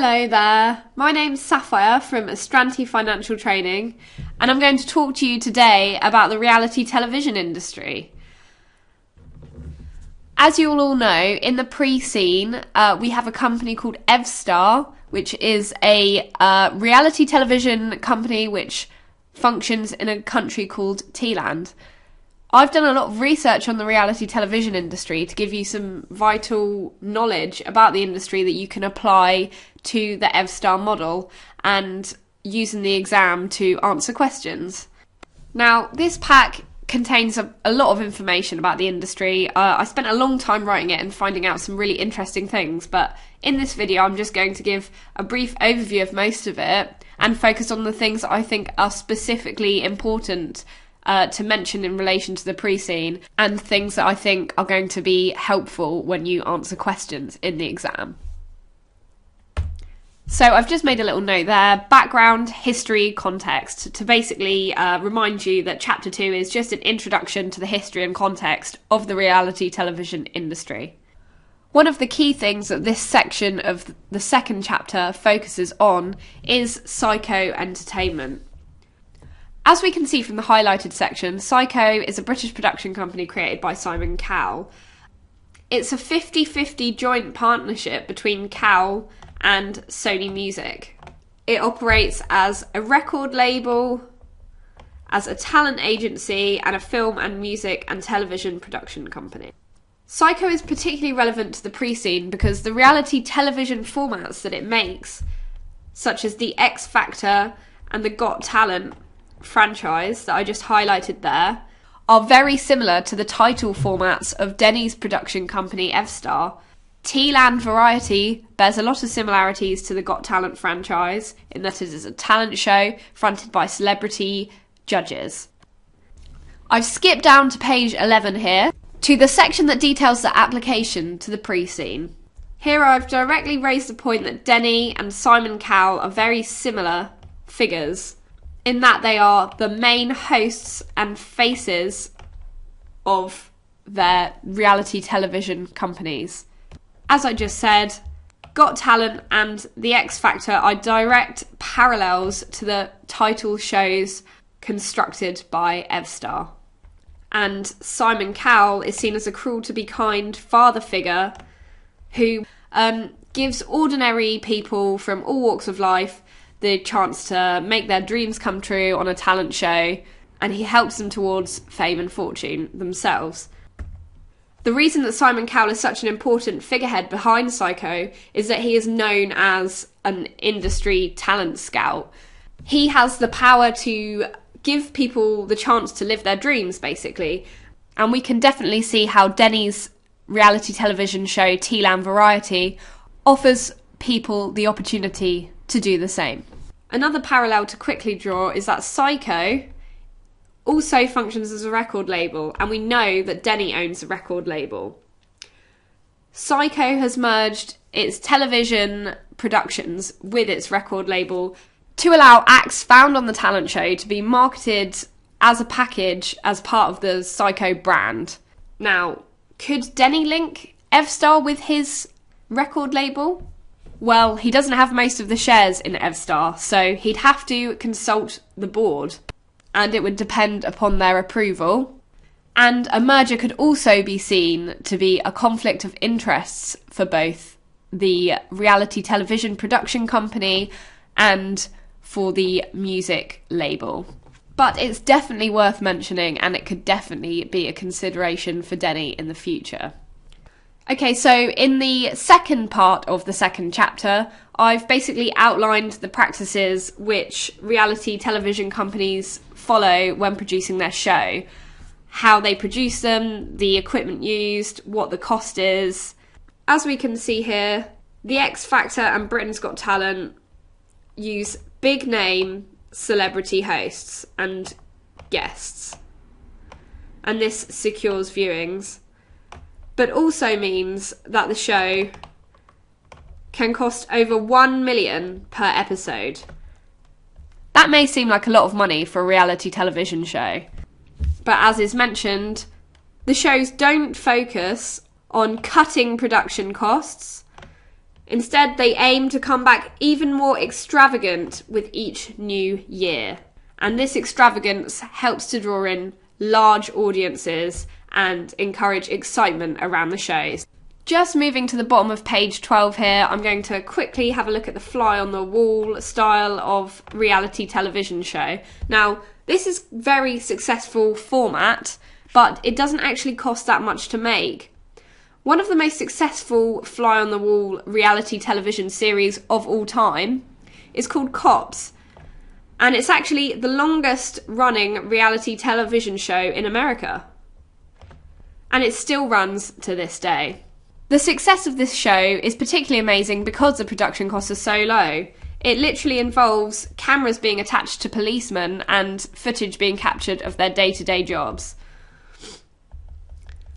Hello there, my name's Sapphire from Astranti Financial Training, and I'm going to talk to you today about the reality television industry. As you all know, in the pre-scene, we have a company called Evestar, which is a reality television company which functions in a country called Thailand. I've done a lot of research on the reality television industry to give you some vital knowledge about the industry that you can apply to the Evestar model and use in the exam to answer questions. Now, this pack contains a lot of information about the industry. I spent a long time writing it and finding out some really interesting things, but in this video I'm just going to give a brief overview of most of it and focus on the things that I think are specifically important to mention in relation to the pre-scene and things that I think are going to be helpful when you answer questions in the exam. So I've just made a little note there, background, history, context, to basically remind you that Chapter 2 is just an introduction to the history and context of the reality television industry. One of the key things that this section of the second chapter focuses on is psycho-entertainment. As we can see from the highlighted section, Psycho is a British production company created by Simon Cowell. It's a 50-50 joint partnership between Cowell and Sony Music. It operates as a record label, as a talent agency, and a film and music and television production company. Psycho is particularly relevant to the pre-scene because the reality television formats that it makes, such as the X Factor and the Got Talent franchise that I just highlighted there, are very similar to the title formats of Denny's production company Evestar. Thailand Variety bears a lot of similarities to the Got Talent franchise in that it is a talent show fronted by celebrity judges. I've skipped down to page 11 here, to the section that details the application to the pre-scene. Here I've directly raised the point that Denny and Simon Cowell are very similar figures, in that they are the main hosts and faces of their reality television companies. As I just said, Got Talent and The X Factor are direct parallels to the title shows constructed by Evestar. And Simon Cowell is seen as a cruel-to-be-kind father figure who gives ordinary people from all walks of life the chance to make their dreams come true on a talent show, and he helps them towards fame and fortune themselves. The reason that Simon Cowell is such an important figurehead behind Psycho is that he is known as an industry talent scout. He has the power to give people the chance to live their dreams, basically, and we can definitely see how Denny's reality television show Thailand Variety offers people the opportunity to do the same. Another parallel to quickly draw is that Psycho also functions as a record label, and we know that Denny owns a record label. Psycho has merged its television productions with its record label to allow acts found on the talent show to be marketed as a package as part of the Psycho brand. Now, could Denny link Evestar with his record label? Well, he doesn't have most of the shares in Evestar, so he'd have to consult the board, and it would depend upon their approval. And a merger could also be seen to be a conflict of interests for both the reality television production company and for the music label. But it's definitely worth mentioning, and it could definitely be a consideration for Denny in the future. Okay, so in the second part of the second chapter, I've basically outlined the practices which reality television companies follow when producing their show. How they produce them, the equipment used, what the cost is. As we can see here, the X Factor and Britain's Got Talent use big name celebrity hosts and guests, and this secures viewings, but also means that the show can cost over 1 million per episode. That may seem like a lot of money for a reality television show, but as is mentioned, the shows don't focus on cutting production costs. Instead, they aim to come back even more extravagant with each new year. And this extravagance helps to draw in large audiences and encourage excitement around the shows. Just moving to the bottom of page 12 here, I'm going to quickly have a look at the fly-on-the-wall style of reality television show. Now, this is a very successful format, but it doesn't actually cost that much to make. One of the most successful fly-on-the-wall reality television series of all time is called Cops, and it's actually the longest running reality television show in America. And it still runs to this day. The success of this show is particularly amazing because the production costs are so low. It literally involves cameras being attached to policemen and footage being captured of their day-to-day jobs.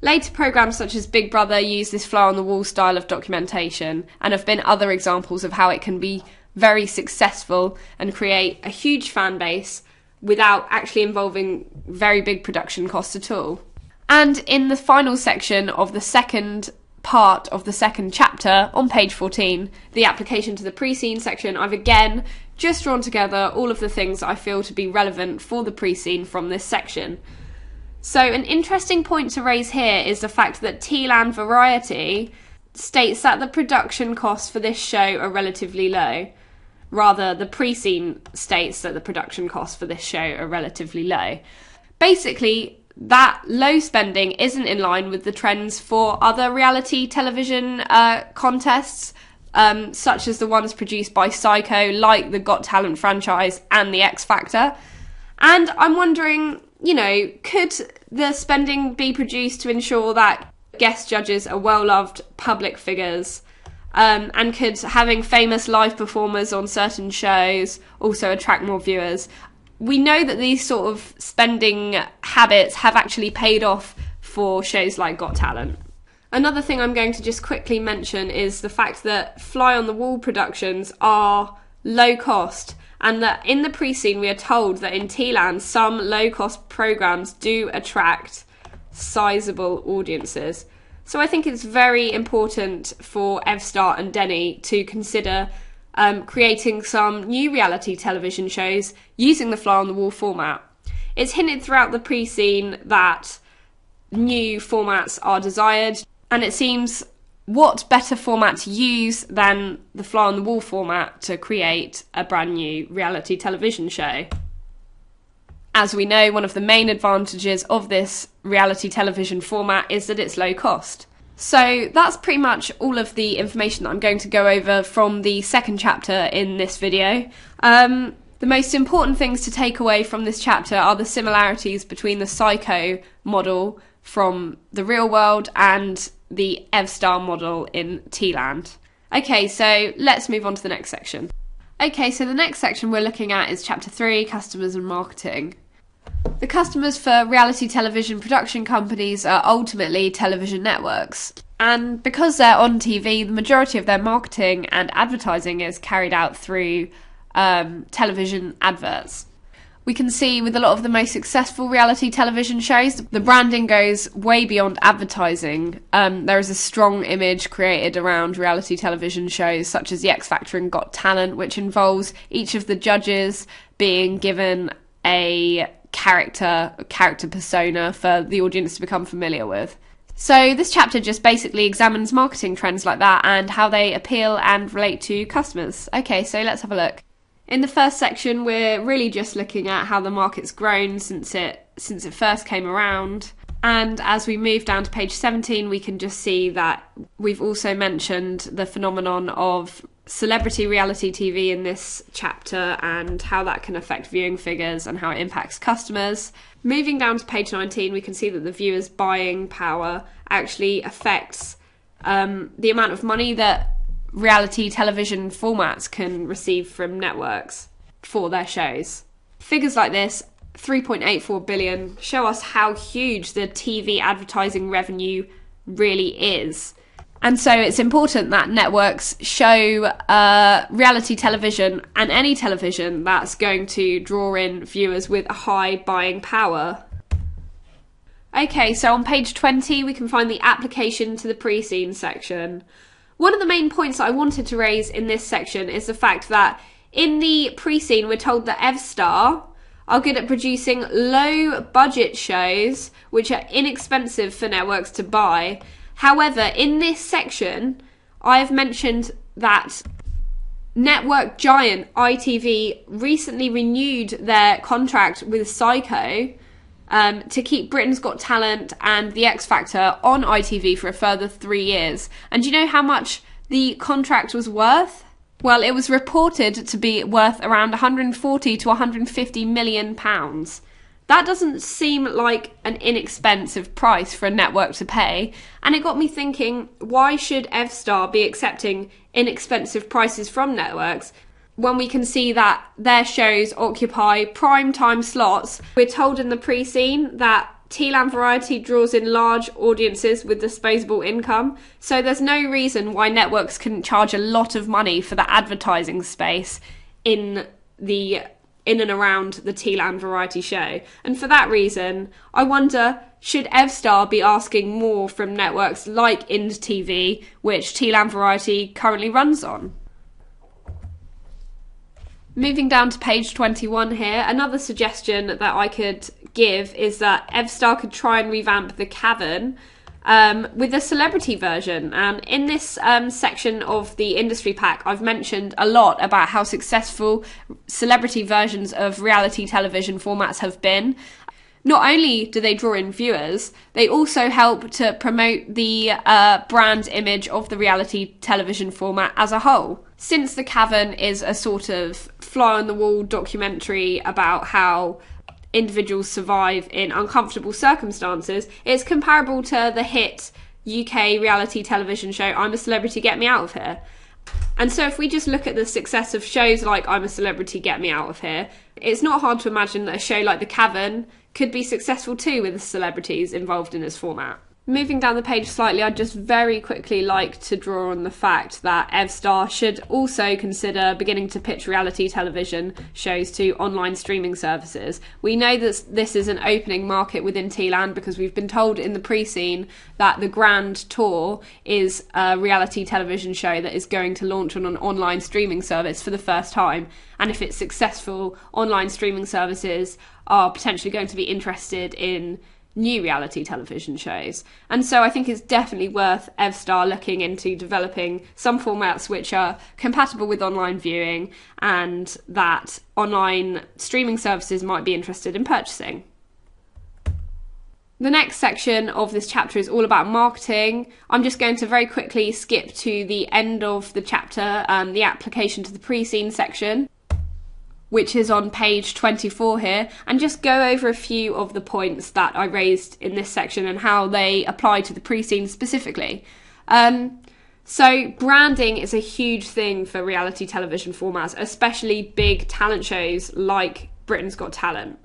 Later programmes such as Big Brother use this fly-on-the-wall style of documentation, and have been other examples of how it can be very successful and create a huge fan base without actually involving very big production costs at all. And in the final section of the second part of the second chapter, on page 14, the application to the pre-scene section, I've again just drawn together all of the things that I feel to be relevant for the pre-scene from this section. So an interesting point to raise here is the fact that Tealand Variety states that the production costs for this show are relatively low. Rather, the pre-scene states that the production costs for this show are relatively low. Basically, that low spending isn't in line with the trends for other reality television contests, such as the ones produced by Psycho, like the Got Talent franchise and the X Factor. And I'm wondering, could the spending be produced to ensure that guest judges are well-loved public figures? And could having famous live performers on certain shows also attract more viewers? We know that these sort of spending habits have actually paid off for shows like Got Talent. Another thing I'm going to just quickly mention is the fact that fly-on-the-wall productions are low cost, and that in the pre-scene we are told that in Tealand some low-cost programmes do attract sizable audiences. So I think it's very important for Evestar and Denny to consider creating some new reality television shows using the fly-on-the-wall format. It's hinted throughout the pre-scene that new formats are desired, and it seems what better format to use than the fly-on-the-wall format to create a brand new reality television show. As we know, one of the main advantages of this reality television format is that it's low cost. So that's pretty much all of the information that I'm going to go over from the second chapter in this video. The most important things to take away from this chapter are the similarities between the Psycho model from the real world and the Evestar model in Tealand. Okay, so let's move on to the next section. Okay, so the next section we're looking at is chapter 3, Customers and Marketing. The customers for reality television production companies are ultimately television networks. And because they're on TV, the majority of their marketing and advertising is carried out through television adverts. We can see with a lot of the most successful reality television shows, the branding goes way beyond advertising. There is a strong image created around reality television shows such as The X Factor and Got Talent, which involves each of the judges being given a character persona for the audience to become familiar with. So this chapter just basically examines marketing trends like that and how they appeal and relate to customers. Okay, so let's have a look. In the first section, we're really just looking at how the market's grown since it first came around. And as we move down to page 17, we can just see that we've also mentioned the phenomenon of celebrity reality TV in this chapter and how that can affect viewing figures and how it impacts customers. Moving down to page 19, we can see that the viewer's buying power actually affects the amount of money that reality television formats can receive from networks for their shows. Figures like this, 3.84 billion, show us how huge the TV advertising revenue really is. And so it's important that networks show reality television and any television that's going to draw in viewers with a high buying power. Okay, so on page 20 we can find the application to the pre-scene section. One of the main points that I wanted to raise in this section is the fact that in the pre-scene we're told that Evestar are good at producing low-budget shows which are inexpensive for networks to buy. However, in this section, I have mentioned that network giant ITV recently renewed their contract with Psycho to keep Britain's Got Talent and The X Factor on ITV for a further 3 years. And do you know how much the contract was worth? Well, it was reported to be worth around 140 to 150 million pounds. That doesn't seem like an inexpensive price for a network to pay, and it got me thinking, why should Evestar be accepting inexpensive prices from networks when we can see that their shows occupy prime time slots? We're told in the pre-scene that Tealand Variety draws in large audiences with disposable income, so there's no reason why networks couldn't charge a lot of money for the advertising space in and around the Tealand Variety show. And for that reason, I wonder, should Evestar be asking more from networks like IndTV, which Tealand Variety currently runs on? Moving down to page 21 here, another suggestion that I could give is that Evestar could try and revamp the Cavern with a celebrity version. And in this section of the industry pack, I've mentioned a lot about how successful celebrity versions of reality television formats have been. Not only do they draw in viewers, they also help to promote the brand image of the reality television format as a whole. Since The Cavern is a sort of fly-on-the-wall documentary about how individuals survive in uncomfortable circumstances, it's comparable to the hit UK reality television show I'm a Celebrity, Get Me Out of Here. And so if we just look at the success of shows like I'm a Celebrity, Get Me Out of Here, it's not hard to imagine that a show like The Cavern could be successful too with the celebrities involved in this format. Moving down the page slightly, I'd just very quickly like to draw on the fact that Evestar should also consider beginning to pitch reality television shows to online streaming services. We know that this is an opening market within Tealand because we've been told in the pre-scene that the Grand Tour is a reality television show that is going to launch on an online streaming service for the first time. And if it's successful, online streaming services are potentially going to be interested in new reality television shows. And so I think it's definitely worth Evestar looking into developing some formats which are compatible with online viewing and that online streaming services might be interested in purchasing. The next section of this chapter is all about marketing. I'm just going to very quickly skip to the end of the chapter, the application to the pre-scene section, which is on page 24 here, and just go over a few of the points that I raised in this section and how they apply to the pre-scene specifically. So branding is a huge thing for reality television formats, especially big talent shows like Britain's Got Talent.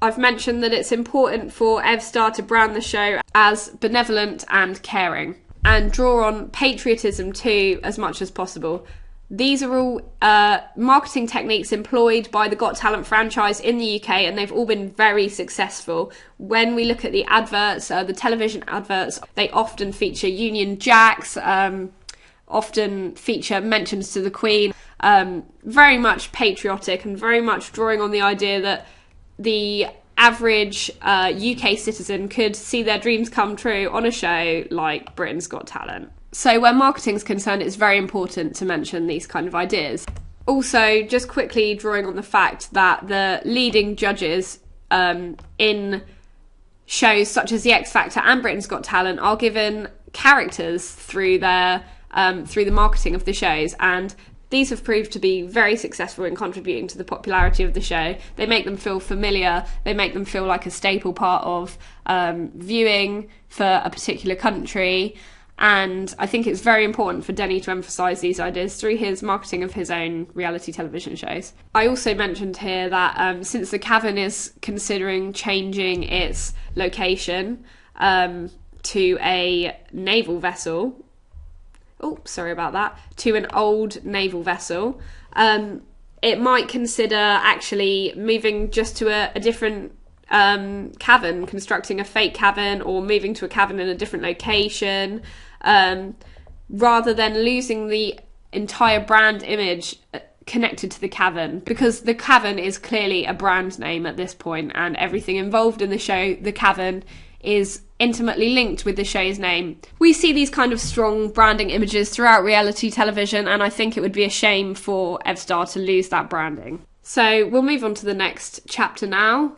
I've mentioned that it's important for Evestar to brand the show as benevolent and caring, and draw on patriotism too as much as possible. These are all marketing techniques employed by the Got Talent franchise in the UK, and they've all been very successful. When we look at the adverts, the television adverts, they often feature Union Jacks, often feature mentions to the Queen, very much patriotic and very much drawing on the idea that the average UK citizen could see their dreams come true on a show like Britain's Got Talent. So where marketing's concerned, it's very important to mention these kind of ideas. Also, just quickly drawing on the fact that the leading judges in shows such as The X Factor and Britain's Got Talent are given characters through their through the marketing of the shows, and these have proved to be very successful in contributing to the popularity of the show. They make them feel familiar, they make them feel like a staple part of viewing for a particular country. And I think it's very important for Denny to emphasise these ideas through his marketing of his own reality television shows. I also mentioned here that since the Cavern is considering changing its location to a naval vessel, to an old naval vessel, it might consider actually moving just to a different cavern, constructing a fake cavern, or moving to a cavern in a different location. rather than losing the entire brand image connected to the cavern, because the cavern is clearly a brand name at this point, and everything involved in the show, the cavern, is intimately linked with the show's name. We see these kind of strong branding images throughout reality television, and I think it would be a shame for Evestar to lose that branding. So we'll move on to the next chapter now.